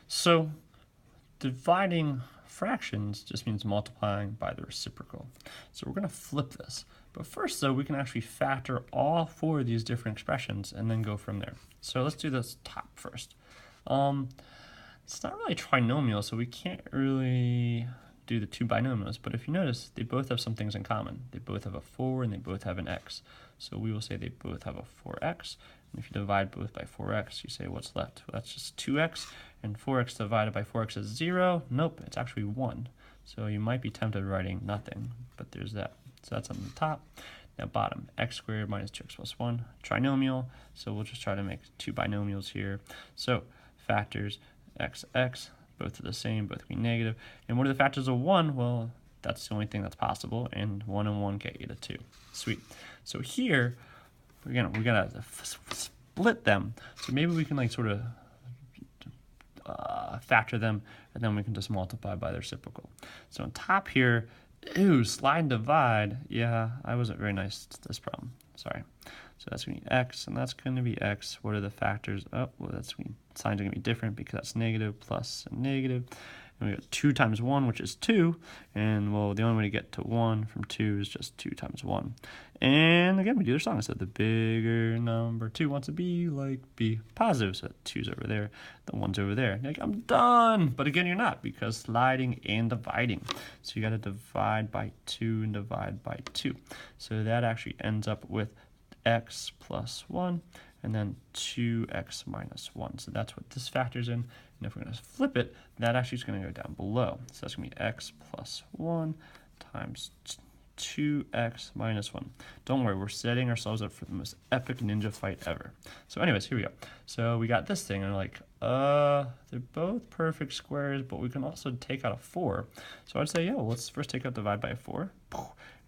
So dividing fractions just means multiplying by the reciprocal. So we're going to flip this. But first, though, we can actually factor all four of these different expressions and then go from there. So let's do this top first. It's not really a trinomial, so we can't really do the two binomials. But if you notice, they both have some things in common. They both have a 4 and they both have an x. So we will say they both have a 4x. And if you divide both by 4x, you say what's left? Well, that's just 2x. And 4x divided by 4x is 0. Nope, it's actually 1. So you might be tempted writing nothing, but there's that. So that's on the top. Now bottom, x squared minus 2x plus 1, trinomial. So we'll just try to make two binomials here. So factors, x, both are the same, both can be negative. And what are the factors of 1? Well, that's the only thing that's possible, and 1 and 1 get you to 2. Sweet. So here, again, we gotta split them. So maybe we can like sort of factor them, and then we can just multiply by their reciprocal. So on top here, ooh, slide and divide. Yeah, I wasn't very nice to this problem. Sorry. So that's going to be x, and that's going to be x. What are the factors? Oh, well, that's going to be, signs are going to be different because that's negative, plus, and negative. And we got 2 times 1, which is 2. And, well, the only way to get to 1 from 2 is just 2 times 1. And, again, we do the song. So the bigger number 2 wants to be like be positive. So 2's over there, the 1's over there. You're like, I'm done. But, again, you're not because sliding and dividing. So you got to divide by 2 and divide by 2. So that actually ends up with x plus 1, and then 2x minus 1. So that's what this factors in. And if we're going to flip it, that actually is going to go down below. So that's going to be x plus 1 times 2x minus 1. Don't worry, we're setting ourselves up for the most epic ninja fight ever. So anyways, here we go. So we got this thing, and we're like, they're both perfect squares, but we can also take out a 4. So I'd say, yeah, well, let's first take out divide by 4.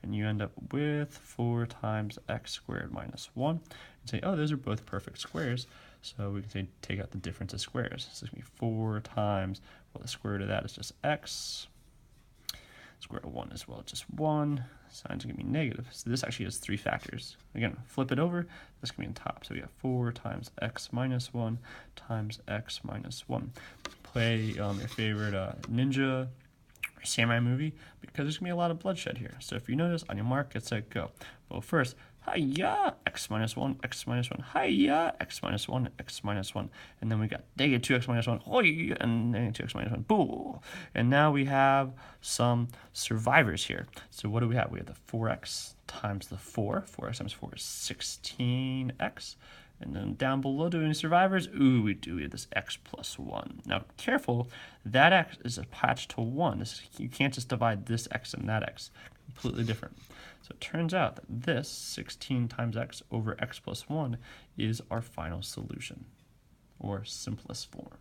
And you end up with 4 times x squared minus 1. And say, oh, those are both perfect squares. So we can say take out the difference of squares. So it's going to be 4 times, well, the square root of that is just x. Square root of 1 as well, just 1. Sign's going to be negative. So this actually has 3 factors. Again, flip it over, this can be on top. So we have 4 times x minus 1 times x minus 1. Play your favorite ninja or samurai movie, because there's going to be a lot of bloodshed here. So if you notice, on your mark, get set, go. Well, first, hi-ya, x minus 1, x minus 1, hi-ya, x minus 1, x minus 1. And then we got negative 2x minus 1, hoi, and negative 2x minus 1, boo. And now we have some survivors here. So what do we have? We have the 4x times the 4. 4x times 4 is 16x. And then down below, doing survivors, ooh, we have this x plus 1. Now, careful, that x is attached to 1. You can't just divide this x and that x. Completely different. So it turns out that this 16 times x over x plus 1 is our final solution, or simplest form.